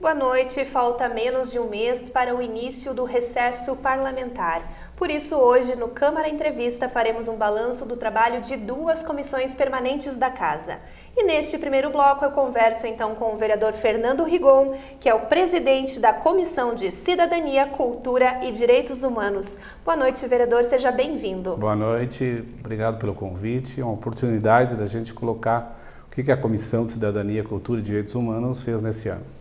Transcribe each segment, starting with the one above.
Boa noite. Falta menos de um mês para o início do recesso parlamentar. Por isso, hoje, no Câmara Entrevista, faremos um balanço do trabalho de duas comissões permanentes da Casa. E neste primeiro bloco, eu converso então com o vereador Fernando Rigon, que é o presidente da Comissão de Cidadania, Cultura e Direitos Humanos. Boa noite, vereador. Seja bem-vindo. Boa noite. Obrigado pelo convite. É uma oportunidade da gente colocar o que a Comissão de Cidadania, Cultura e Direitos Humanos fez nesse ano.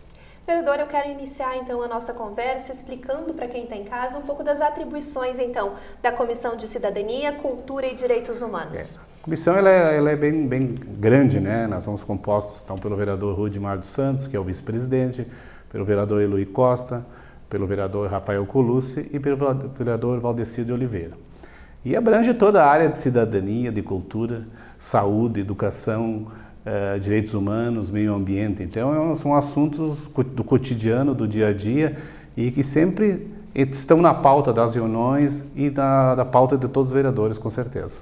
Vereador, eu quero iniciar então a nossa conversa explicando para quem está em casa um pouco das atribuições então da Comissão de Cidadania, Cultura e Direitos Humanos. A comissão ela é bem grande, né? Nós somos compostos então, pelo vereador Rudimar dos Santos, que é o vice-presidente, pelo vereador Eloy Costa, pelo vereador Rafael Colucci e pelo vereador Valdeci de Oliveira. E abrange toda a área de cidadania, de cultura, saúde, educação, direitos humanos, meio ambiente. Então são assuntos do cotidiano, do dia a dia e que sempre estão na pauta das reuniões e da pauta de todos os vereadores, com certeza.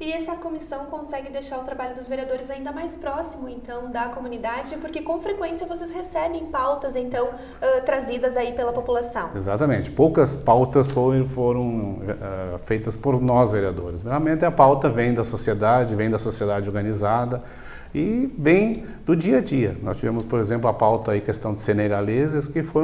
E essa comissão consegue deixar o trabalho dos vereadores ainda mais próximo, então, da comunidade, porque com frequência vocês recebem pautas, então, trazidas aí pela população. Exatamente. Poucas pautas foram feitas por nós, vereadores. Realmente a pauta vem da sociedade organizada, e bem do dia a dia. Nós tivemos, por exemplo, a pauta aí, questão de senegaleses, que foi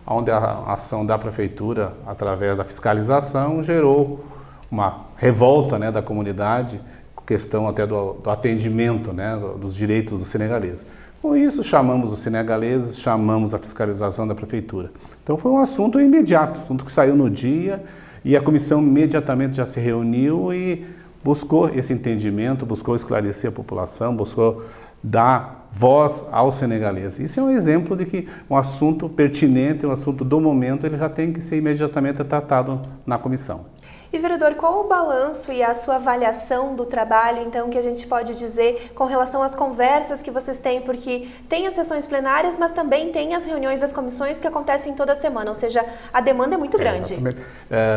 onde a ação da prefeitura, através da fiscalização, gerou uma revolta, né, da comunidade, questão até do atendimento, né, dos direitos dos senegaleses. Com isso, chamamos os senegaleses, chamamos a fiscalização da prefeitura. Então foi um assunto imediato, assunto que saiu no dia, e a comissão imediatamente já se reuniu e buscou esse entendimento, buscou esclarecer a população, buscou dar voz aos senegaleses. Isso é um exemplo de que um assunto pertinente, um assunto do momento, ele já tem que ser imediatamente tratado na comissão. E, vereador, qual o balanço e a sua avaliação do trabalho, então, que a gente pode dizer com relação às conversas que vocês têm? Porque tem as sessões plenárias, mas também tem as reuniões das comissões que acontecem toda semana, ou seja, a demanda é muito grande. Exatamente.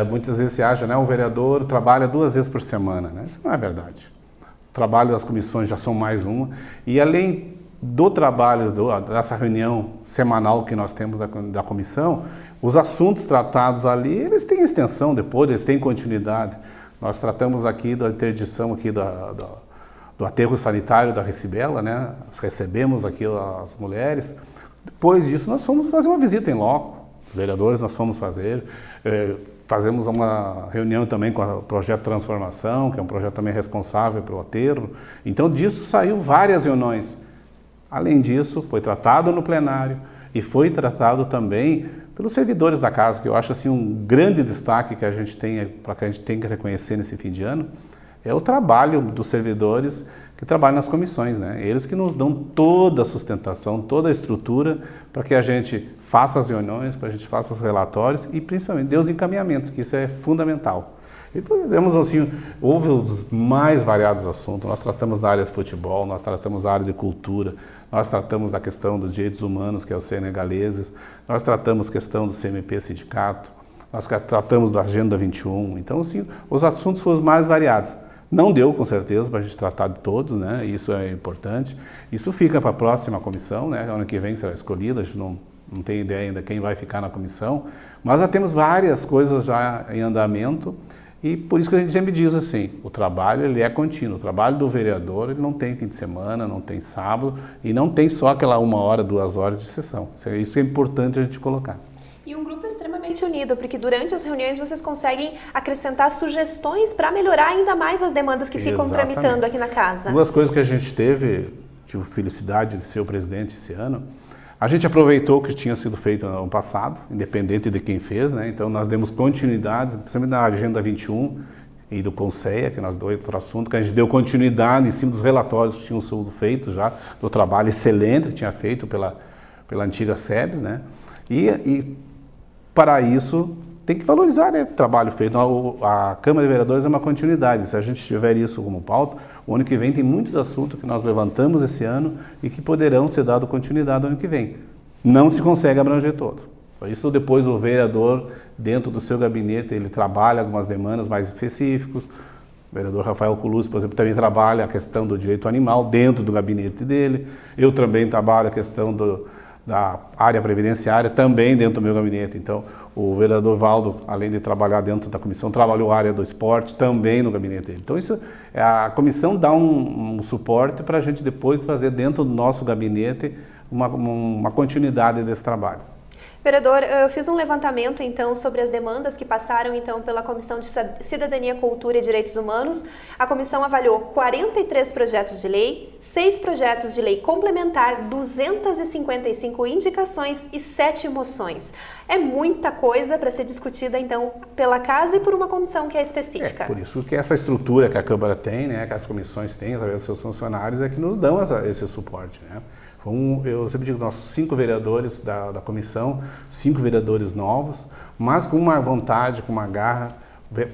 Muitas vezes se acha, né, o vereador trabalha 2 vezes por semana, né? Isso não é verdade. O trabalho das comissões já são mais uma, e além do trabalho, dessa reunião semanal que nós temos da comissão, os assuntos tratados ali, eles têm extensão depois, eles têm continuidade. Nós tratamos aqui da interdição aqui do aterro sanitário da Recibela, né? Nós recebemos aqui as mulheres. Depois disso, nós fomos fazer uma visita em loco. Os vereadores nós fomos fazer. Fazemos uma reunião também com o Projeto Transformação, que é um projeto também responsável pelo aterro. Então, disso saiu várias reuniões. Além disso, foi tratado no plenário e foi tratado também pelos servidores da casa, que eu acho assim um grande destaque que a gente tem, para que a gente tem que reconhecer nesse fim de ano, é o trabalho dos servidores que trabalham nas comissões, né? Eles que nos dão toda a sustentação, toda a estrutura para que a gente faça as reuniões, para que a gente faça os relatórios e principalmente dê os encaminhamentos, que isso é fundamental. E temos assim, houve os mais variados assuntos. Nós tratamos da área de futebol, nós tratamos da área de cultura, nós tratamos da questão dos direitos humanos, que é os senegaleses, nós tratamos a questão do CMP sindicato, nós tratamos da Agenda 21. Então, assim, os assuntos foram mais variados. Não deu, com certeza, para a gente tratar de todos, né? Isso é importante. Isso fica para a próxima comissão, né? Ano que vem será escolhida, a gente não tem ideia ainda quem vai ficar na comissão, mas já temos várias coisas já em andamento. E por isso que a gente sempre diz assim, o trabalho ele é contínuo, o trabalho do vereador ele não tem fim de semana, não tem sábado e não tem só aquela 1 hora, 2 horas de sessão. Isso é importante a gente colocar. E um grupo extremamente unido, porque durante as reuniões vocês conseguem acrescentar sugestões para melhorar ainda mais as demandas que ficam tramitando aqui na casa. 2 coisas que a gente tive felicidade de ser o presidente esse ano. A gente aproveitou o que tinha sido feito no ano passado, independente de quem fez, né? Então nós demos continuidade, principalmente na Agenda 21 e do Conceia, que nós dois outro assunto, que a gente deu continuidade em cima dos relatórios que tinham sido feitos já, do trabalho excelente que tinha feito pela antiga SEBS, né? E para isso tem que valorizar, né, o trabalho feito. A Câmara de Vereadores é uma continuidade. Se a gente tiver isso como pauta, o ano que vem tem muitos assuntos que nós levantamos esse ano e que poderão ser dado continuidade no ano que vem. Não se consegue abranger todo. Por isso, depois o vereador, dentro do seu gabinete, ele trabalha algumas demandas mais específicas. O vereador Rafael Colucci, por exemplo, também trabalha a questão do direito animal dentro do gabinete dele. Eu também trabalho a questão da área previdenciária também dentro do meu gabinete. Então, o vereador Valdo, além de trabalhar dentro da comissão, trabalhou a área do esporte também no gabinete dele. Então, isso, a comissão dá um suporte para a gente depois fazer dentro do nosso gabinete uma continuidade desse trabalho. Vereador, eu fiz um levantamento, então, sobre as demandas que passaram, então, pela Comissão de Cidadania, Cultura e Direitos Humanos. A comissão avaliou 43 projetos de lei, 6 projetos de lei complementar, 255 indicações e 7 moções. É muita coisa para ser discutida, então, pela Casa e por uma comissão que é específica. Por isso que essa estrutura que a Câmara tem, né, que as comissões têm, através dos seus funcionários, é que nos dão esse suporte, né? Eu sempre digo, nossos 5 vereadores da comissão, 5 vereadores novos, mas com uma vontade, com uma garra,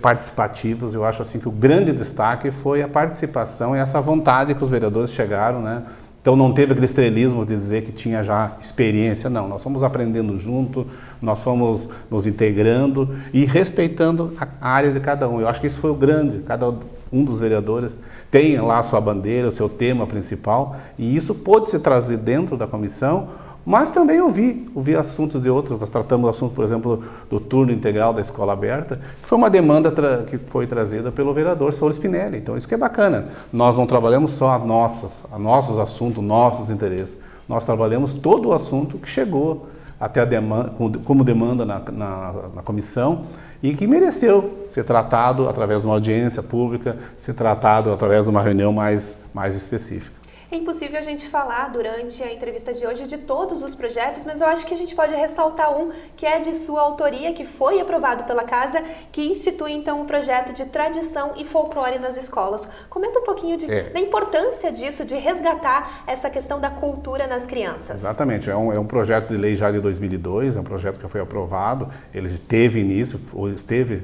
participativos. Eu acho assim que o grande destaque foi a participação e essa vontade que os vereadores chegaram, né? Então não teve aquele estrelismo de dizer que tinha já experiência, não. Nós fomos aprendendo junto, nós fomos nos integrando e respeitando a área de cada um. Eu acho que isso foi o grande, cada um dos vereadores tem lá a sua bandeira, o seu tema principal, e isso pôde se trazer dentro da comissão, mas também ouvi assuntos de outros. Nós tratamos o assunto, por exemplo, do turno integral da escola aberta, que foi uma demanda que foi trazida pelo vereador Saulo Spinelli. Então isso que é bacana. Nós não trabalhamos só nossos assuntos, nossos interesses. Nós trabalhamos todo o assunto que chegou até a demanda, como demanda na comissão, e que mereceu ser tratado através de uma audiência pública, ser tratado através de uma reunião mais específica. É impossível a gente falar durante a entrevista de hoje de todos os projetos, mas eu acho que a gente pode ressaltar um que é de sua autoria, que foi aprovado pela Casa, que institui então o projeto de tradição e folclore nas escolas. Comenta um pouquinho da importância disso, de resgatar essa questão da cultura nas crianças. Exatamente, é um projeto de lei já de 2002, é um projeto que foi aprovado, ele teve início, esteve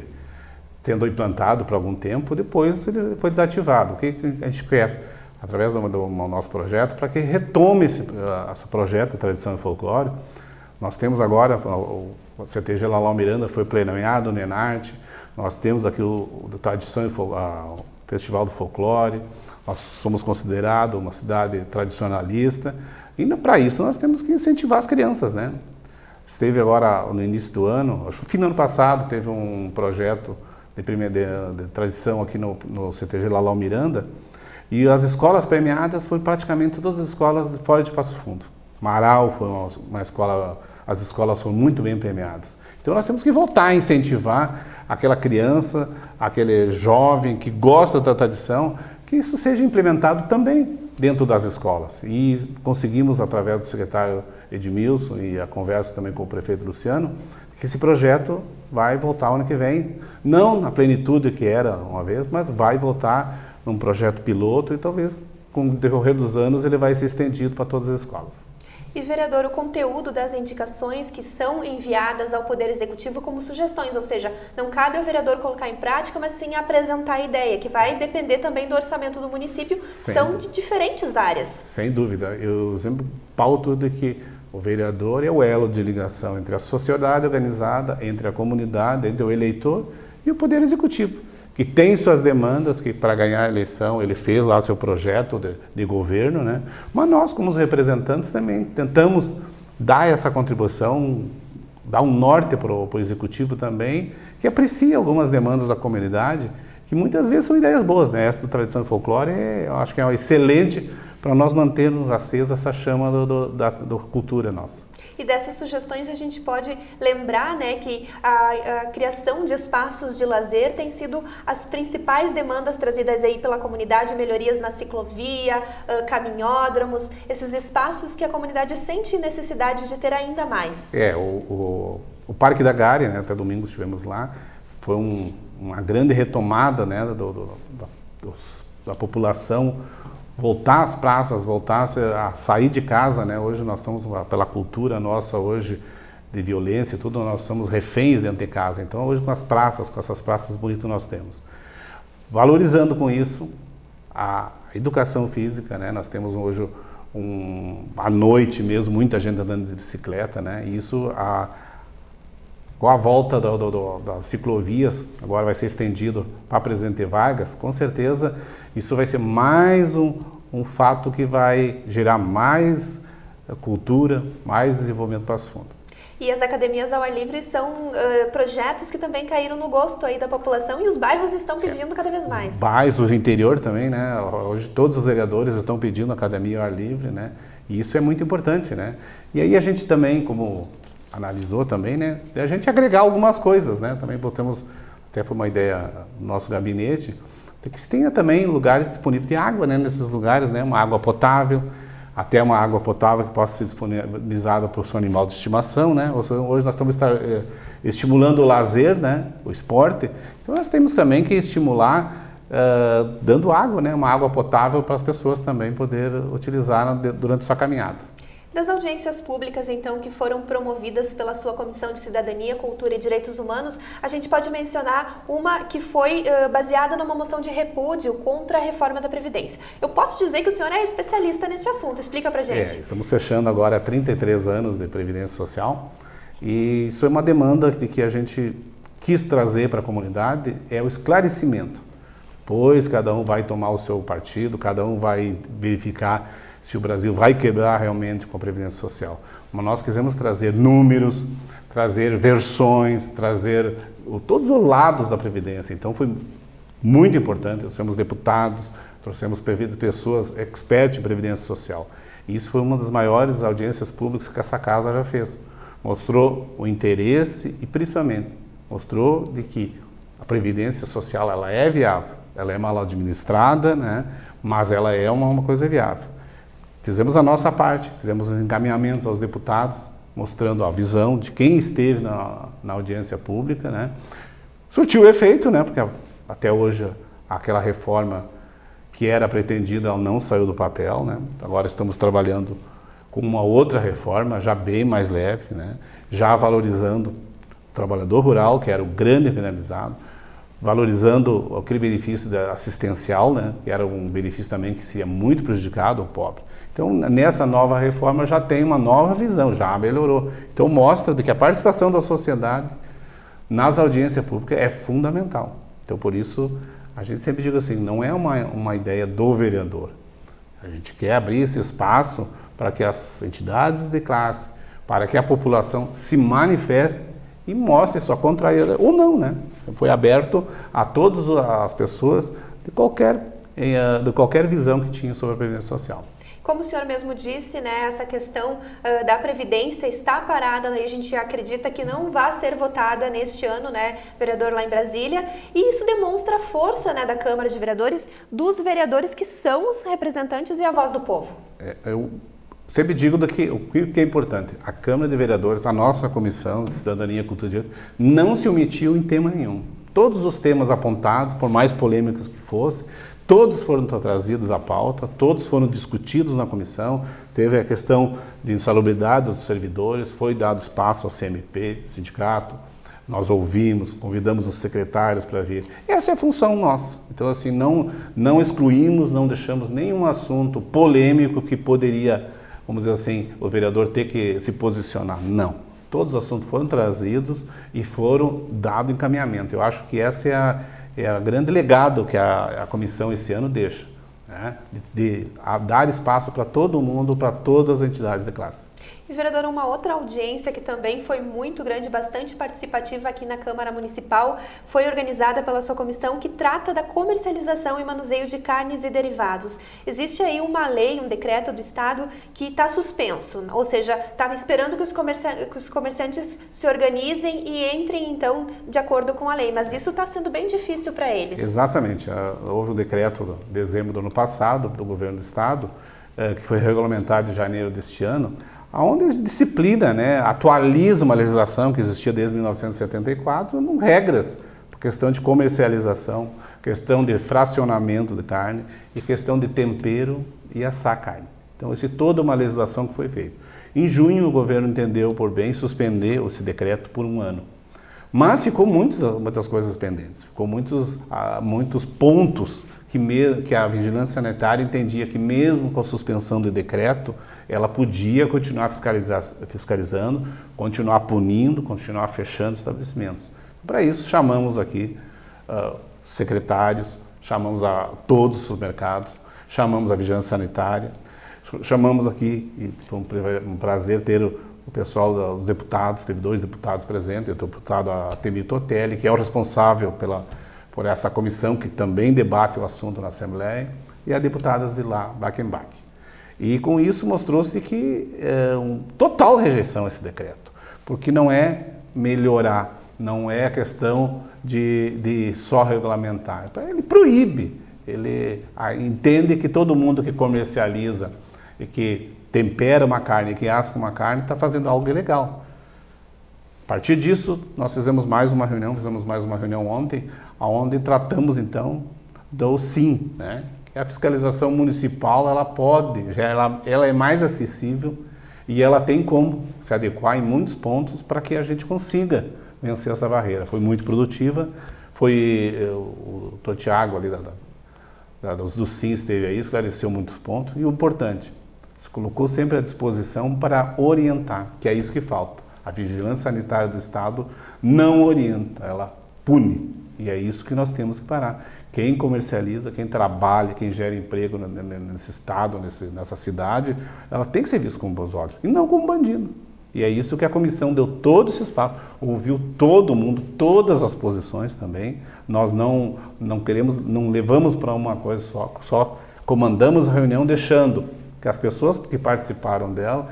sendo implantado por algum tempo, depois ele foi desativado. O que a gente quer? Através do nosso projeto, para que retome esse projeto de tradição e folclore. Nós temos agora, o CTG Lalau Miranda foi plenário no Enarte, nós temos aqui o Tradição e o Festival do Folclore, nós somos considerados uma cidade tradicionalista, e para isso nós temos que incentivar as crianças, né? Esteve agora, no início do ano, acho que no fim do ano passado, teve um projeto de tradição aqui no CTG Lalau Miranda, e as escolas premiadas foram praticamente todas as escolas fora de Passo Fundo. Marau foi uma escola, as escolas foram muito bem premiadas. Então nós temos que voltar a incentivar aquela criança, aquele jovem que gosta da tradição, que isso seja implementado também dentro das escolas. E conseguimos, através do secretário Edmilson e a conversa também com o prefeito Luciano, que esse projeto vai voltar ano que vem, não na plenitude que era uma vez, mas vai voltar num projeto piloto e talvez com o decorrer dos anos ele vai ser estendido para todas as escolas. E, vereador, o conteúdo das indicações que são enviadas ao Poder Executivo como sugestões, ou seja, não cabe ao vereador colocar em prática, mas sim apresentar a ideia, que vai depender também do orçamento do município, são de diferentes áreas. Sem dúvida, eu sempre pauto de que o vereador é o elo de ligação entre a sociedade organizada, entre a comunidade, entre o eleitor e o Poder Executivo, que tem suas demandas, que para ganhar a eleição ele fez lá seu projeto de governo, né? Mas nós, como os representantes, também tentamos dar essa contribuição, dar um norte para o Executivo também, que aprecia algumas demandas da comunidade, que muitas vezes são ideias boas, né? Essa do Tradição e Folclore, eu acho que é excelente para nós mantermos acesa essa chama da cultura nossa. E dessas sugestões a gente pode lembrar, né, que a criação de espaços de lazer tem sido as principais demandas trazidas aí pela comunidade, melhorias na ciclovia, caminhódromos, esses espaços que a comunidade sente necessidade de ter ainda mais. O Parque da Gare, né, até domingo estivemos lá, foi uma grande retomada, né, da população, voltar às praças, voltar a sair de casa, né? Hoje nós estamos, pela cultura nossa hoje de violência e tudo, nós estamos reféns dentro de casa. Então hoje com essas praças bonitas nós temos. Valorizando com isso a educação física, né? Nós temos hoje à noite mesmo, muita gente andando de bicicleta, né? E isso, com a volta das ciclovias, agora vai ser estendido para Presidente Vargas, com certeza isso vai ser mais um fato que vai gerar mais cultura, mais desenvolvimento para Passo Fundo. E as academias ao ar livre são projetos que também caíram no gosto aí da população e os bairros estão pedindo cada vez mais. Os bairros, o interior também, né? Hoje todos os vereadores estão pedindo academia ao ar livre, né? E isso é muito importante, né? E aí a gente também, como analisou também, né? A gente agregar algumas coisas, né? Também botamos, até foi uma ideia no nosso gabinete, que se tenha também lugares disponíveis de água, né? Nesses lugares, né? Uma água potável, até uma água potável que possa ser disponibilizada para o seu animal de estimação, né? Hoje nós estamos estimulando o lazer, né? O esporte. Então nós temos também que estimular dando água, né? Uma água potável para as pessoas também poder utilizar durante sua caminhada. Das audiências públicas, então, que foram promovidas pela sua Comissão de Cidadania, Cultura e Direitos Humanos, a gente pode mencionar uma que foi baseada numa moção de repúdio contra a reforma da Previdência. Eu posso dizer que o senhor é especialista neste assunto, explica pra gente. Estamos fechando agora 33 anos de Previdência Social e isso é uma demanda que a gente quis trazer para a comunidade, é o esclarecimento, pois cada um vai tomar o seu partido, cada um vai verificar se o Brasil vai quebrar realmente com a Previdência Social. Mas nós quisemos trazer números, trazer versões, trazer todos os lados da Previdência. Então foi muito importante, trouxemos deputados, trouxemos pessoas expert em Previdência Social. E isso foi uma das maiores audiências públicas que essa casa já fez. Mostrou o interesse e principalmente mostrou de que a Previdência Social ela é viável, ela é mal administrada, né? Mas ela é uma coisa viável. Fizemos a nossa parte, fizemos os encaminhamentos aos deputados, mostrando a visão de quem esteve na audiência pública, né? Surtiu efeito, né? Porque até hoje aquela reforma que era pretendida ela não saiu do papel, né? Agora estamos trabalhando com uma outra reforma, já bem mais leve, né? Já valorizando o trabalhador rural, que era o grande penalizado, valorizando aquele benefício assistencial, né? Que era um benefício também que seria muito prejudicado ao pobre. Então, nessa nova reforma já tem uma nova visão, já melhorou. Então, mostra de que a participação da sociedade nas audiências públicas é fundamental. Então, por isso, a gente sempre diz assim, não é uma ideia do vereador. A gente quer abrir esse espaço para que as entidades de classe, para que a população se manifeste e mostre sua contrariedade, ou não, né? Foi aberto a todas as pessoas de qualquer visão que tinha sobre a Previdência Social. Como o senhor mesmo disse, né, essa questão da Previdência está parada, né, e a gente acredita que não vai ser votada neste ano, né, vereador, lá em Brasília, e isso demonstra a força, né, da Câmara de Vereadores, dos vereadores que são os representantes e a voz do povo. Eu sempre digo o que é importante, a Câmara de Vereadores, a nossa Comissão de Cidadania, Cultura e Direito, não se omitiu em tema nenhum. Todos os temas apontados, por mais polêmicos que fossem, todos foram trazidos à pauta, todos foram discutidos na comissão, teve a questão de insalubridade dos servidores, foi dado espaço ao CMP, sindicato, nós ouvimos, convidamos os secretários para vir. Essa é a função nossa. Então, assim, não excluímos, não deixamos nenhum assunto polêmico que poderia, vamos dizer assim, o vereador ter que se posicionar. Não. Todos os assuntos foram trazidos e foram dado encaminhamento. Eu acho que essa é o grande legado que a comissão esse ano deixa, né? de dar espaço para todo mundo, para todas as entidades de classe. E, vereador, uma outra audiência que também foi muito grande, bastante participativa aqui na Câmara Municipal, foi organizada pela sua comissão, que trata da comercialização e manuseio de carnes e derivados. Existe aí uma lei, um decreto do Estado que está suspenso, ou seja, estava esperando que os comerciantes se organizem e entrem, então, de acordo com a lei, mas isso está sendo bem difícil para eles. Exatamente. Houve um decreto em dezembro do ano passado, do governo do Estado, que foi regulamentado em janeiro deste ano, onde disciplina, né, atualiza uma legislação que existia desde 1974, com regras, por questão de comercialização, questão de fracionamento de carne e questão de tempero e assar carne. Então, isso é toda uma legislação que foi feita. Em junho, o governo entendeu por bem suspender esse decreto por um ano. Mas ficou muitas coisas pendentes, ficou muitos pontos que a Vigilância Sanitária entendia que mesmo com a suspensão do decreto, ela podia continuar fiscalizando, continuar punindo, continuar fechando estabelecimentos. Para isso, chamamos aqui secretários, chamamos a todos os supermercados, chamamos a Vigilância Sanitária, chamamos aqui, e foi um prazer ter o pessoal dos deputados, teve 2 deputados presentes, o deputado Atemir Totelli, que é o responsável por essa comissão, que também debate o assunto na Assembleia, e a deputada Zilá Backenbach. E com isso mostrou-se que total rejeição a esse decreto, porque não é melhorar, não é questão de só regulamentar. Ele proíbe, ele entende que todo mundo que comercializa e que tempera uma carne, que assa uma carne, está fazendo algo ilegal. A partir disso, nós fizemos mais uma reunião ontem, onde tratamos então do SIM, né? Que a fiscalização municipal, ela é mais acessível e ela tem como se adequar em muitos pontos para que a gente consiga vencer essa barreira. Foi muito produtiva, o Dr. Tiago ali do SIM esteve aí, esclareceu muitos pontos, e o importante, se colocou sempre à disposição para orientar, que é isso que falta. A vigilância sanitária do Estado não orienta, ela pune, e é isso que nós temos que parar. Quem comercializa, quem trabalha, quem gera emprego nesse Estado, nessa cidade, ela tem que ser vista com bons olhos, e não como bandido. E é isso que a comissão deu todo esse espaço, ouviu todo mundo, todas as posições também. Nós não levamos para uma coisa só comandamos a reunião deixando que as pessoas que participaram dela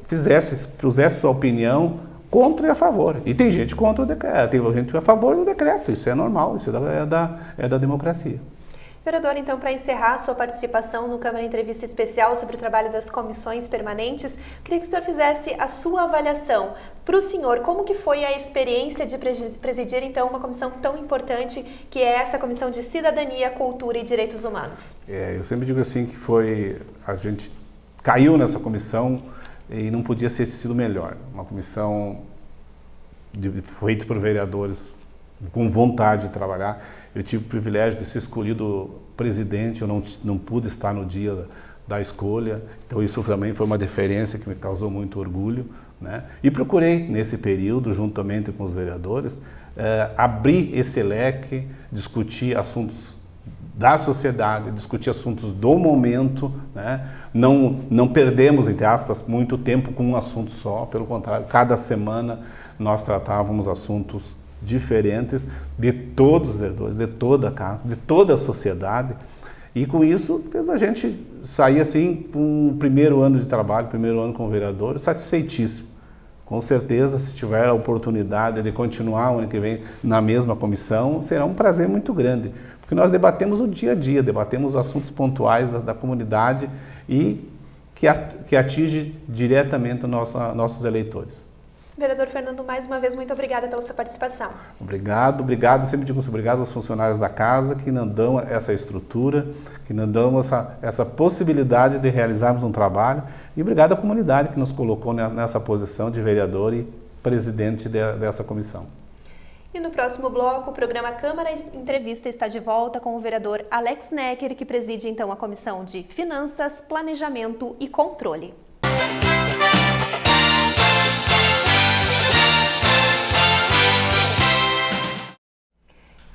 pusessem sua opinião contra e a favor. E tem gente contra o decreto, tem gente a favor do decreto, isso é normal, isso é da democracia. Vereador, então, para encerrar a sua participação no Câmara Entrevista Especial sobre o trabalho das comissões permanentes, queria que o senhor fizesse a sua avaliação. Para o senhor, como que foi a experiência de presidir, então, uma comissão tão importante, que é essa Comissão de Cidadania, Cultura e Direitos Humanos? Eu sempre digo assim que a gente caiu nessa comissão e não podia ter sido melhor. Uma comissão feita por vereadores com vontade de trabalhar. Eu tive o privilégio de ser escolhido presidente, eu não pude estar no dia da escolha, então isso também foi uma diferença que me causou muito orgulho, né? E procurei, nesse período, juntamente com os vereadores, abrir esse leque, discutir assuntos da sociedade, discutir assuntos do momento, né? Não perdemos, entre aspas, muito tempo com um assunto só, pelo contrário, cada semana nós tratávamos assuntos diferentes de todos os vereadores, de toda a casa, de toda a sociedade, e com isso fez a gente sair assim com o primeiro ano de trabalho, primeiro ano como vereador, satisfeitíssimo. Com certeza, se tiver a oportunidade de continuar o ano que vem na mesma comissão, será um prazer muito grande, porque nós debatemos o dia a dia, debatemos assuntos pontuais da comunidade e que atinge diretamente nossos eleitores. Vereador Fernando, mais uma vez, muito obrigada pela sua participação. Obrigado, sempre digo obrigado aos funcionários da casa que nos dão essa estrutura, que nos dão essa possibilidade de realizarmos um trabalho, e obrigado à comunidade que nos colocou nessa posição de vereador e presidente dessa comissão. E no próximo bloco, o programa Câmara Entrevista está de volta com o vereador Alex Necker, que preside então a Comissão de Finanças, Planejamento e Controle.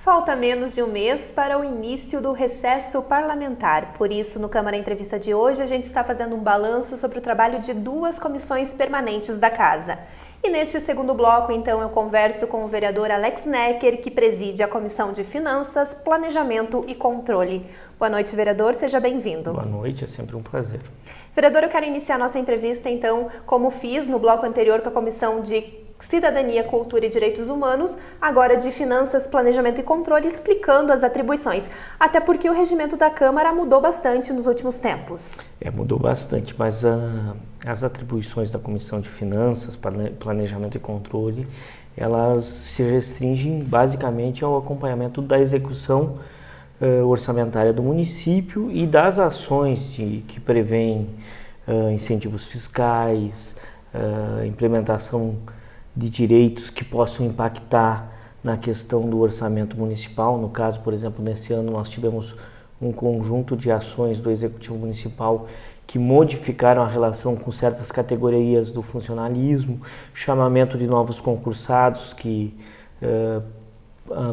Falta menos de um mês para o início do recesso parlamentar. Por isso, no Câmara Entrevista de hoje, a gente está fazendo um balanço sobre o trabalho de 2 comissões permanentes da Casa. E neste segundo bloco, então, eu converso com o vereador Alex Necker, que preside a Comissão de Finanças, Planejamento e Controle. Boa noite, vereador. Seja bem-vindo. Boa noite, é sempre um prazer. Vereador, eu quero iniciar a nossa entrevista, então, como fiz no bloco anterior com a Comissão de Cidadania, Cultura e Direitos Humanos, agora de Finanças, Planejamento e Controle, explicando as atribuições. Até porque o regimento da Câmara mudou bastante nos últimos tempos. Mudou bastante, mas as atribuições da Comissão de Finanças, Planejamento e Controle, elas se restringem basicamente ao acompanhamento da execução orçamentária do município e das ações que prevêem incentivos fiscais, implementação de direitos que possam impactar na questão do orçamento municipal. No caso, por exemplo, nesse ano nós tivemos um conjunto de ações do Executivo Municipal que modificaram a relação com certas categorias do funcionalismo, chamamento de novos concursados que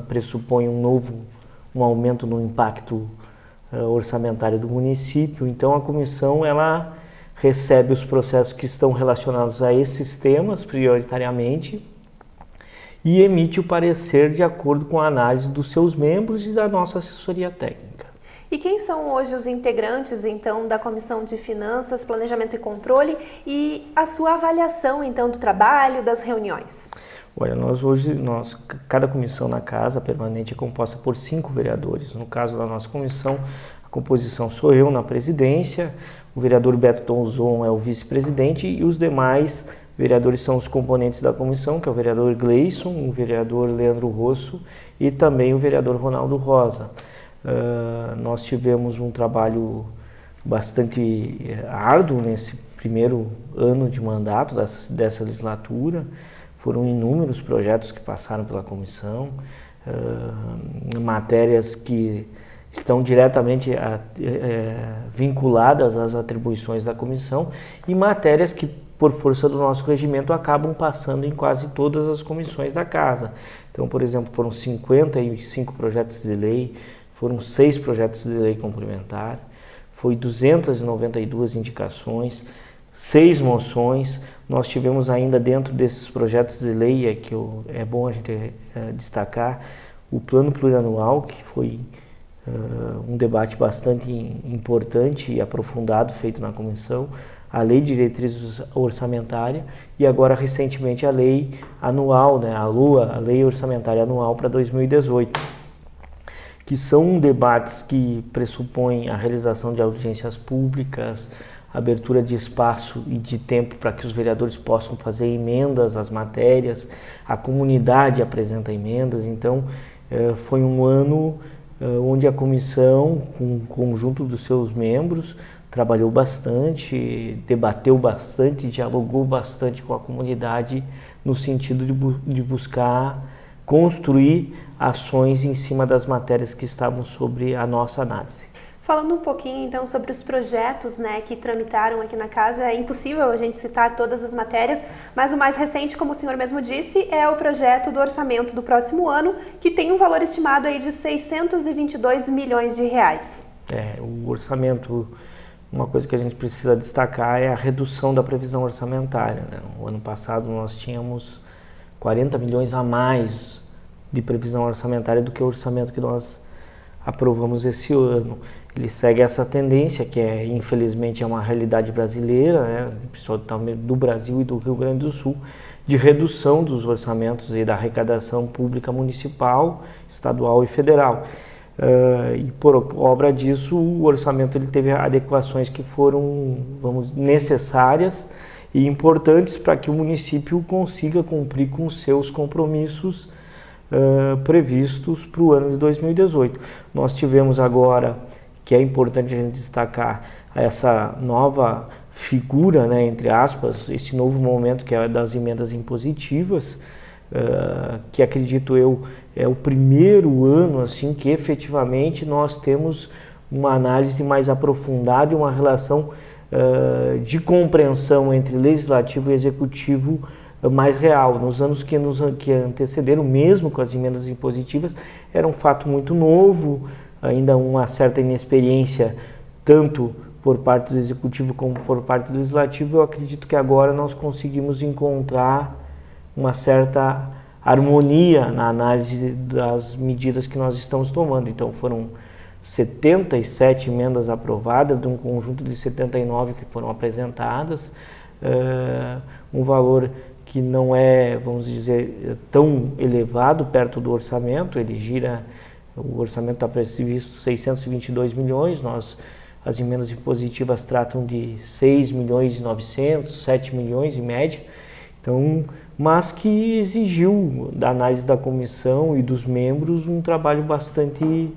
pressupõe um aumento no impacto orçamentária do município. Então a comissão ela recebe os processos que estão relacionados a esses temas prioritariamente e emite o parecer de acordo com a análise dos seus membros e da nossa assessoria técnica. E quem são hoje os integrantes, então, da Comissão de Finanças, Planejamento e Controle e a sua avaliação, então, do trabalho, das reuniões? Olha, cada comissão na Casa Permanente é composta por 5 vereadores. No caso da nossa comissão, a composição sou eu na presidência, o vereador Beto Tonzon é o vice-presidente e os demais vereadores são os componentes da comissão, que é o vereador Gleison, o vereador Leandro Rosso e também o vereador Ronaldo Rosa. Nós tivemos um trabalho bastante árduo nesse primeiro ano de mandato dessa legislatura. Foram inúmeros projetos que passaram pela comissão, matérias que estão diretamente vinculadas às atribuições da comissão e matérias que, por força do nosso regimento, acabam passando em quase todas as comissões da Casa. Então, por exemplo, foram 55 projetos de lei, foram 6 projetos de lei complementar, foi 292 indicações, 6 moções. Nós tivemos ainda dentro desses projetos de lei, que é bom a gente destacar, o plano plurianual, que foi um debate bastante importante e aprofundado feito na comissão, a lei de diretrizes orçamentária e agora recentemente a lei anual, né, a lei orçamentária anual para 2018. Que são debates que pressupõem a realização de audiências públicas, abertura de espaço e de tempo para que os vereadores possam fazer emendas às matérias, a comunidade apresenta emendas. Então, foi um ano onde a comissão, com o conjunto dos seus membros, trabalhou bastante, debateu bastante, dialogou bastante com a comunidade no sentido de buscar construir ações em cima das matérias que estavam sobre a nossa análise. Falando um pouquinho, então, sobre os projetos, né, que tramitaram aqui na Casa, é impossível a gente citar todas as matérias, mas o mais recente, como o senhor mesmo disse, é o projeto do orçamento do próximo ano, que tem um valor estimado aí de 622 milhões de reais. O orçamento, uma coisa que a gente precisa destacar é a redução da previsão orçamentária, né? O ano passado nós tínhamos 40 milhões a mais de previsão orçamentária do que o orçamento que nós aprovamos esse ano. Ele segue essa tendência, que infelizmente é uma realidade brasileira, né, principalmente do Brasil e do Rio Grande do Sul, de redução dos orçamentos e da arrecadação pública municipal, estadual e federal. E por obra disso, o orçamento ele teve adequações que foram, necessárias e importantes para que o município consiga cumprir com os seus compromissos previstos para o ano de 2018. Nós tivemos agora, que é importante a gente destacar, essa nova figura, né, entre aspas, esse novo momento que é das emendas impositivas, que acredito eu é o primeiro ano assim que efetivamente nós temos uma análise mais aprofundada e uma relação de compreensão entre legislativo e executivo mais real. Nos anos que antecederam, mesmo com as emendas impositivas, era um fato muito novo, ainda uma certa inexperiência, tanto por parte do executivo como por parte do legislativo. Eu acredito que agora nós conseguimos encontrar uma certa harmonia na análise das medidas que nós estamos tomando. Então foram 77 emendas aprovadas, de um conjunto de 79 que foram apresentadas, um valor que não é, vamos dizer, tão elevado perto do orçamento. O orçamento está previsto 622 milhões, as emendas impositivas tratam de 6 milhões e 900, 7 milhões em média, então, mas que exigiu da análise da comissão e dos membros um trabalho bastante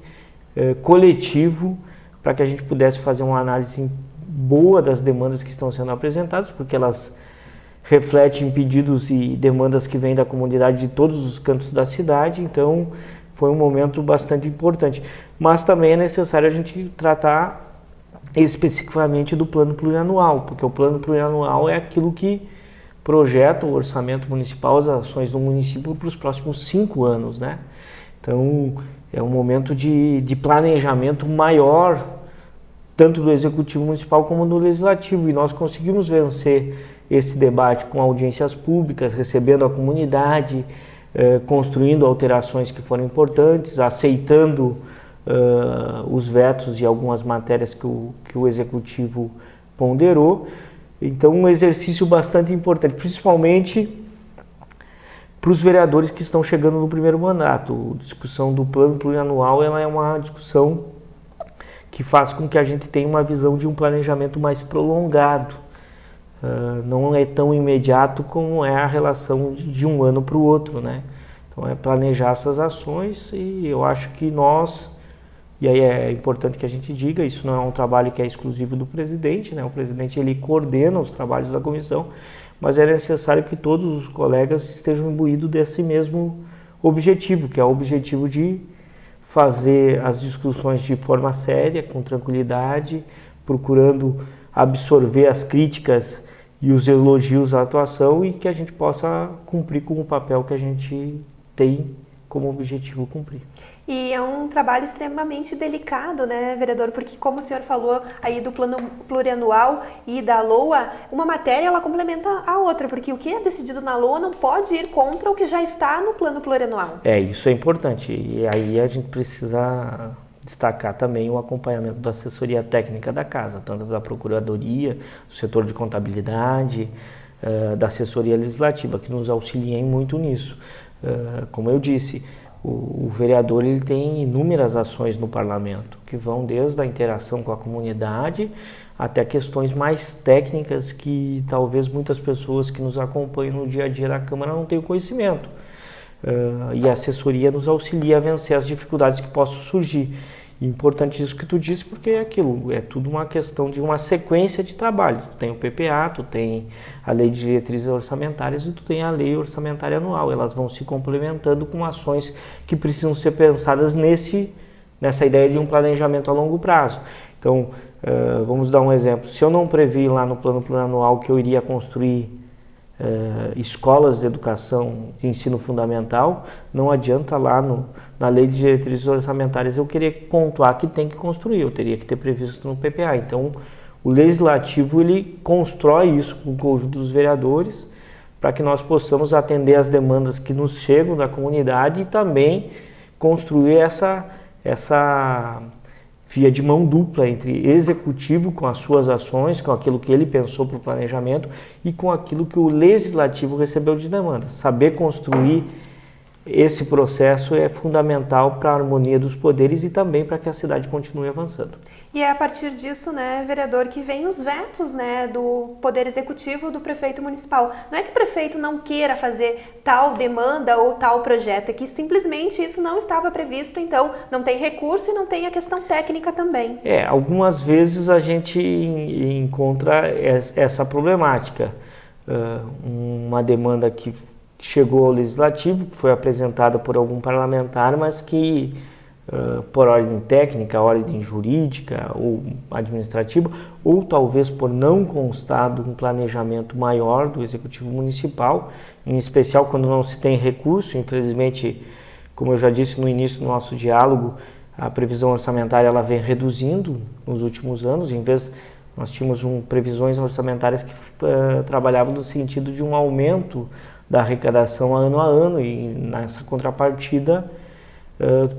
coletivo para que a gente pudesse fazer uma análise boa das demandas que estão sendo apresentadas, porque elas refletem pedidos e demandas que vêm da comunidade de todos os cantos da cidade. Então foi um momento bastante importante, mas também é necessário a gente tratar especificamente do plano plurianual, porque o plano plurianual é aquilo que projeta o orçamento municipal, as ações do município para os próximos 5 anos, né? Então é um momento de planejamento maior, tanto do Executivo Municipal como do Legislativo, e nós conseguimos vencer esse debate com audiências públicas, recebendo a comunidade, construindo alterações que foram importantes, aceitando os vetos e algumas matérias que o Executivo ponderou. Então, um exercício bastante importante, principalmente para os vereadores que estão chegando no primeiro mandato. A discussão do plano plurianual, ela é uma discussão que faz com que a gente tenha uma visão de um planejamento mais prolongado. Não é tão imediato como é a relação de um ano para o outro, né? Então, é planejar essas ações, e eu acho que nós, e aí é importante que a gente diga, isso não é um trabalho que é exclusivo do presidente, né? O presidente, ele coordena os trabalhos da comissão, mas é necessário que todos os colegas estejam imbuídos desse mesmo objetivo, que é o objetivo de fazer as discussões de forma séria, com tranquilidade, procurando absorver as críticas e os elogios à atuação, e que a gente possa cumprir com o papel que a gente tem como objetivo cumprir. E é um trabalho extremamente delicado, né, vereador? Porque, como o senhor falou aí do plano plurianual e da LOA, uma matéria ela complementa a outra, porque o que é decidido na LOA não pode ir contra o que já está no plano plurianual. Isso é importante. E aí a gente precisa destacar também o acompanhamento da assessoria técnica da casa, tanto da Procuradoria, do setor de contabilidade, da assessoria legislativa, que nos auxiliem muito nisso. Como eu disse, o vereador, ele tem inúmeras ações no parlamento, que vão desde a interação com a comunidade até questões mais técnicas que talvez muitas pessoas que nos acompanham no dia a dia da Câmara não tenham conhecimento. E a assessoria nos auxilia a vencer as dificuldades que possam surgir. Importante isso que tu disse, porque é aquilo, é tudo uma questão de uma sequência de trabalho. Tu tem o PPA, tu tem a Lei de Diretrizes Orçamentárias e tu tem a Lei Orçamentária Anual. Elas vão se complementando com ações que precisam ser pensadas nessa ideia de um planejamento a longo prazo. Então, vamos dar um exemplo. Se eu não previ lá no plano plurianual que eu iria construir escolas de educação de ensino fundamental, não adianta lá na Lei de Diretrizes Orçamentárias eu querer pontuar que tem que construir, eu teria que ter previsto no PPA. Então, o Legislativo, ele constrói isso com o conjunto dos vereadores para que nós possamos atender as demandas que nos chegam da comunidade e também construir essa via de mão dupla entre executivo com as suas ações, com aquilo que ele pensou para o planejamento e com aquilo que o legislativo recebeu de demandas. Saber construir esse processo é fundamental para a harmonia dos poderes e também para que a cidade continue avançando. E é a partir disso, né, vereador, que vem os vetos, né, do Poder Executivo do prefeito municipal. Não é que o prefeito não queira fazer tal demanda ou tal projeto, é que simplesmente isso não estava previsto, então não tem recurso e não tem a questão técnica também. Algumas vezes a gente encontra essa problemática. Uma demanda que chegou ao Legislativo, que foi apresentada por algum parlamentar, mas que por ordem técnica, ordem jurídica ou administrativa, ou talvez por não constar de um planejamento maior do Executivo Municipal, em especial quando não se tem recurso. Infelizmente, como eu já disse no início do nosso diálogo, a previsão orçamentária ela vem reduzindo nos últimos anos. Em vez, nós tínhamos previsões orçamentárias que trabalhavam no sentido de um aumento da arrecadação ano a ano, e nessa contrapartida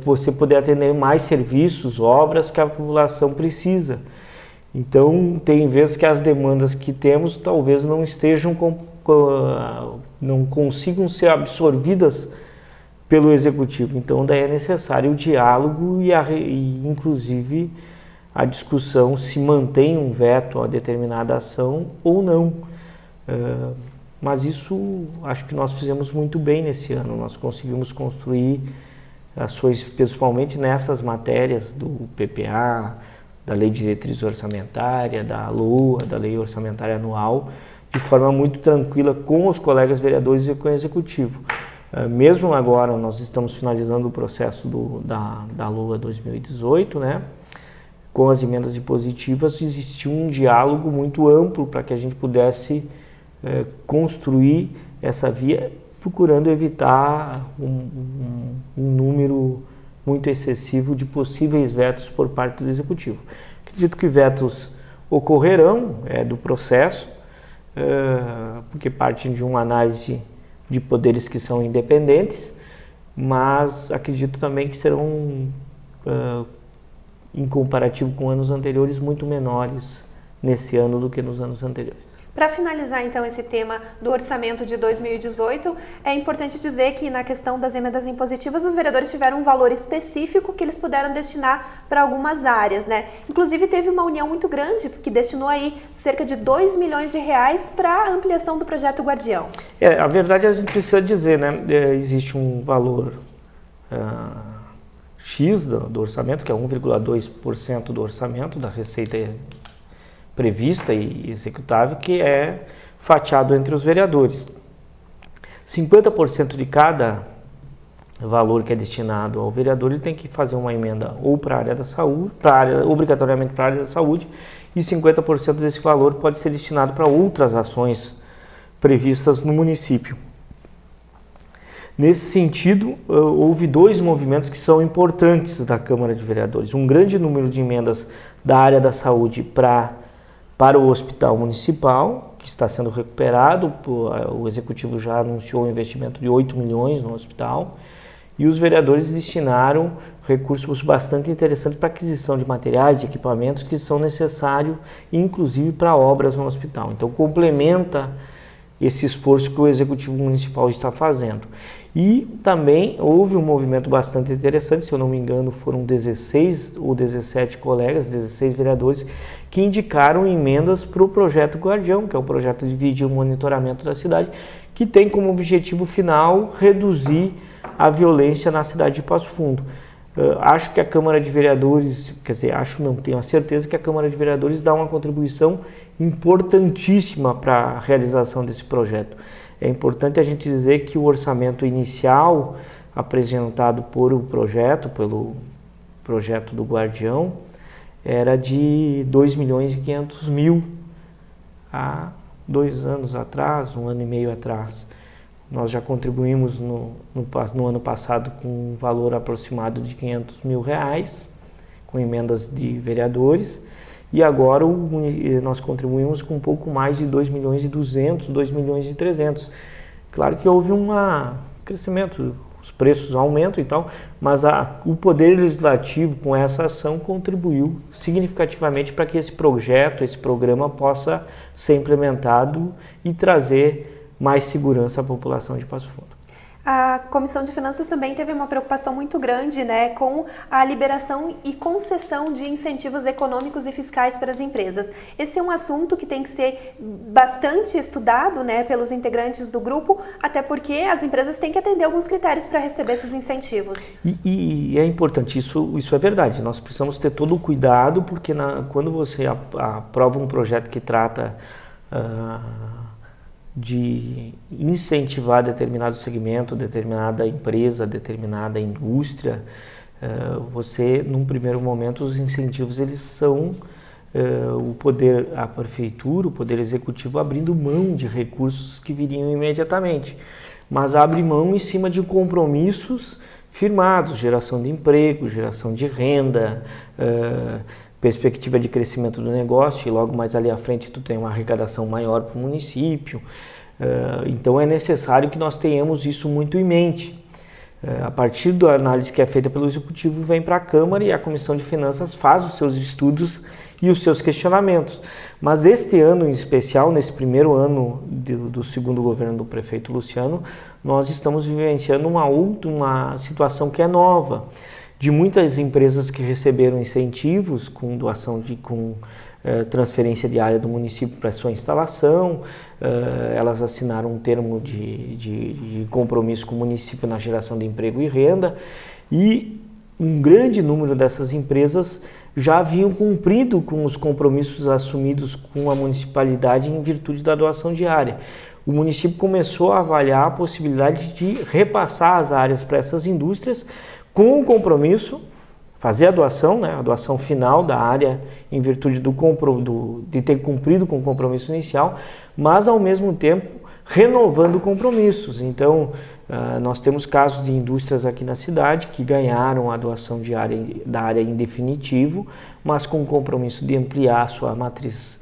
você poder atender mais serviços, obras que a população precisa. Então, tem vezes que as demandas que temos talvez não estejam, não consigam ser absorvidas pelo Executivo. Então, daí é necessário o diálogo e inclusive, a discussão se mantém um veto a determinada ação ou não. Mas isso acho que nós fizemos muito bem nesse ano. Nós conseguimos construir ações, principalmente nessas matérias do PPA, da Lei de Diretrizes Orçamentária, da LOA, da Lei Orçamentária Anual, de forma muito tranquila com os colegas vereadores e com o Executivo. Mesmo agora, nós estamos finalizando o processo da LOA 2018, né? Com as emendas impositivas, existiu um diálogo muito amplo para que a gente pudesse construir essa via, procurando evitar um número muito excessivo de possíveis vetos por parte do Executivo. Acredito que vetos ocorrerão, do processo, porque partem de uma análise de poderes que são independentes, mas acredito também que serão, em comparativo com anos anteriores, muito menores nesse ano do que nos anos anteriores. Para finalizar, então, esse tema do orçamento de 2018, é importante dizer que na questão das emendas impositivas, os vereadores tiveram um valor específico que eles puderam destinar para algumas áreas, né? Inclusive, teve uma união muito grande, que destinou aí cerca de 2 milhões de reais para a ampliação do projeto Guardião. A verdade a gente precisa dizer, né? Existe um valor X do orçamento, que é 1,2% do orçamento da receita prevista e executável, que é fatiado entre os vereadores. 50% de cada valor que é destinado ao vereador, ele tem que fazer uma emenda ou para a área da saúde, obrigatoriamente para a área da saúde, e 50% desse valor pode ser destinado para outras ações previstas no município. Nesse sentido, houve 2 movimentos que são importantes da Câmara de Vereadores. Um grande número de emendas da área da saúde para o Hospital Municipal, que está sendo recuperado. O Executivo já anunciou um investimento de 8 milhões no hospital, e os vereadores destinaram recursos bastante interessantes para aquisição de materiais e equipamentos que são necessários, inclusive para obras no hospital. Então, complementa esse esforço que o Executivo Municipal está fazendo. E também houve um movimento bastante interessante, se eu não me engano, foram 16 ou 17 colegas, 16 vereadores, que indicaram emendas para o projeto Guardião, que é o projeto de vídeo monitoramento da cidade, que tem como objetivo final reduzir a violência na cidade de Passo Fundo. Acho que a Câmara de Vereadores, quer dizer, tenho a certeza que a Câmara de Vereadores dá uma contribuição importantíssima para a realização desse projeto. É importante a gente dizer que o orçamento inicial apresentado pelo projeto do Guardião era de 2 milhões e 500 mil há 2 anos atrás, 1 ano e meio atrás. Nós já contribuímos no ano passado com um valor aproximado de 500 mil reais, com emendas de vereadores, e agora nós contribuímos com um pouco mais de 2 milhões e 200, 2 milhões e 300. Claro que houve um crescimento, os preços aumentam e tal, mas o Poder Legislativo com essa ação contribuiu significativamente para que esse programa possa ser implementado e trazer mais segurança à população de Passo Fundo. A Comissão de Finanças também teve uma preocupação muito grande, né, com a liberação e concessão de incentivos econômicos e fiscais para as empresas. Esse é um assunto que tem que ser bastante estudado, né, pelos integrantes do grupo, até porque as empresas têm que atender alguns critérios para receber esses incentivos. E é importante, isso é verdade, nós precisamos ter todo o cuidado, porque quando você aprova um projeto que trata de incentivar determinado segmento, determinada empresa, determinada indústria, você, num primeiro momento, os incentivos eles são a prefeitura, o poder executivo abrindo mão de recursos que viriam imediatamente, mas abre mão em cima de compromissos firmados, geração de emprego, geração de renda, perspectiva de crescimento do negócio, e logo mais ali à frente tu tem uma arrecadação maior para o município. Então é necessário que nós tenhamos isso muito em mente. A partir da análise que é feita pelo Executivo, vem para a Câmara e a Comissão de Finanças faz os seus estudos e os seus questionamentos. Mas este ano em especial, nesse primeiro ano do segundo governo do prefeito Luciano, nós estamos vivenciando uma situação que é nova, de muitas empresas que receberam incentivos com transferência de área do município para sua instalação, elas assinaram um termo de compromisso com o município na geração de emprego e renda, e um grande número dessas empresas já haviam cumprido com os compromissos assumidos com a municipalidade em virtude da doação de área. O município começou a avaliar a possibilidade de repassar as áreas para essas indústrias, com o compromisso, fazer a doação, né, a doação final da área em virtude de ter cumprido com o compromisso inicial, mas ao mesmo tempo renovando compromissos. Então, Nós temos casos de indústrias aqui na cidade que ganharam a doação da área em definitivo, mas com o compromisso de ampliar a sua matriz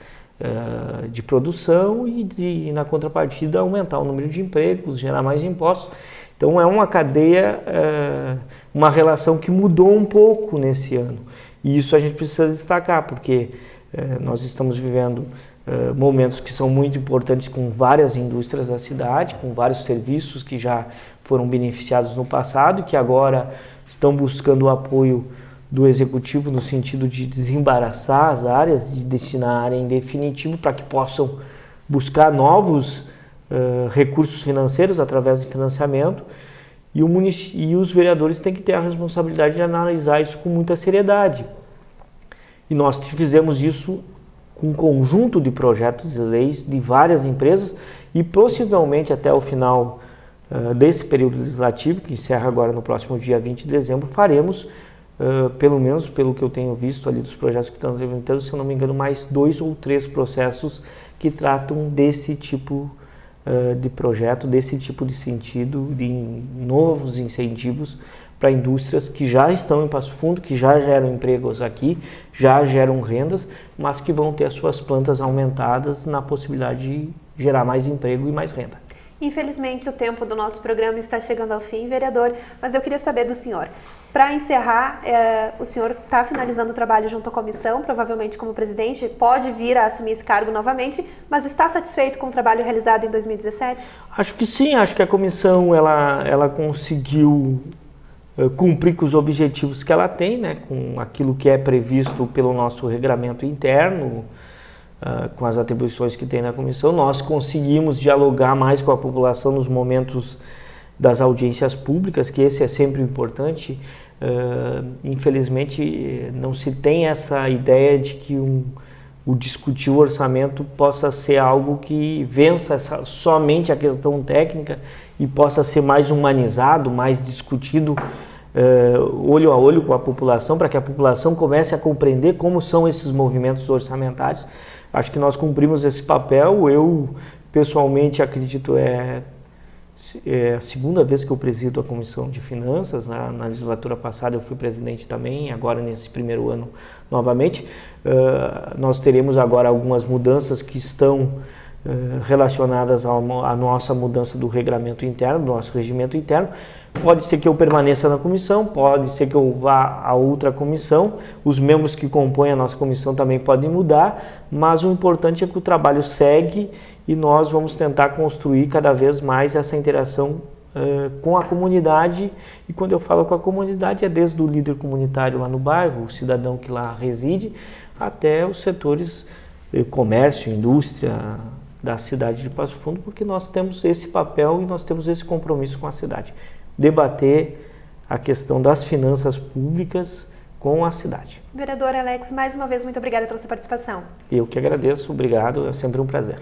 de produção e na contrapartida, aumentar o número de empregos, gerar mais impostos. Então, é uma cadeia, uma relação que mudou um pouco nesse ano. E isso a gente precisa destacar, porque nós estamos vivendo momentos que são muito importantes com várias indústrias da cidade, com vários serviços que já foram beneficiados no passado e que agora estão buscando o apoio do Executivo no sentido de desembaraçar as áreas, de destinar a área em definitivo para que possam buscar novos recursos financeiros através de financiamento e os vereadores têm que ter a responsabilidade de analisar isso com muita seriedade. E nós fizemos isso com um conjunto de projetos de leis de várias empresas e possivelmente até o final desse período legislativo, que encerra agora no próximo dia 20 de dezembro, faremos, pelo menos pelo que eu tenho visto ali dos projetos que estão implementando, se eu não me engano, mais 2 ou 3 processos que tratam desse tipo de projeto, desse tipo de sentido, de novos incentivos para indústrias que já estão em Passo Fundo, que já geram empregos aqui, já geram rendas, mas que vão ter as suas plantas aumentadas na possibilidade de gerar mais emprego e mais renda. Infelizmente, o tempo do nosso programa está chegando ao fim, vereador, mas eu queria saber do senhor. Para encerrar, o senhor está finalizando o trabalho junto à comissão, provavelmente como presidente, pode vir a assumir esse cargo novamente, mas está satisfeito com o trabalho realizado em 2017? Acho que sim, acho que a comissão ela conseguiu cumprir com os objetivos que ela tem, né, com aquilo que é previsto pelo nosso regramento interno, com as atribuições que tem na comissão. Nós conseguimos dialogar mais com a população nos momentos das audiências públicas, que esse é sempre importante. Infelizmente, não se tem essa ideia de que o discutir o orçamento possa ser algo que vença somente a questão técnica e possa ser mais humanizado, mais discutido olho a olho com a população, para que a população comece a compreender como são esses movimentos orçamentários. Acho que nós cumprimos esse papel. Eu, pessoalmente, acredito é a segunda vez que eu presido a Comissão de Finanças. Na legislatura passada eu fui presidente também, agora nesse primeiro ano novamente. Nós teremos agora algumas mudanças que estão relacionadas à nossa mudança do regramento interno, do nosso regimento interno. Pode ser que eu permaneça na comissão, pode ser que eu vá a outra comissão, os membros que compõem a nossa comissão também podem mudar, mas o importante é que o trabalho segue e nós vamos tentar construir cada vez mais essa interação com a comunidade. E quando eu falo com a comunidade, é desde o líder comunitário lá no bairro, o cidadão que lá reside, até os setores comércio, indústria da cidade de Passo Fundo, porque nós temos esse papel e nós temos esse compromisso com a cidade. Debater a questão das finanças públicas com a cidade. Vereador Alex, mais uma vez, muito obrigada pela sua participação. Eu que agradeço, obrigado, é sempre um prazer.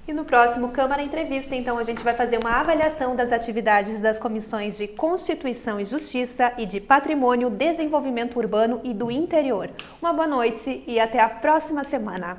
E no próximo Câmara Entrevista, então, a gente vai fazer uma avaliação das atividades das comissões de Constituição e Justiça e de Patrimônio, Desenvolvimento Urbano e do Interior. Uma boa noite e até a próxima semana.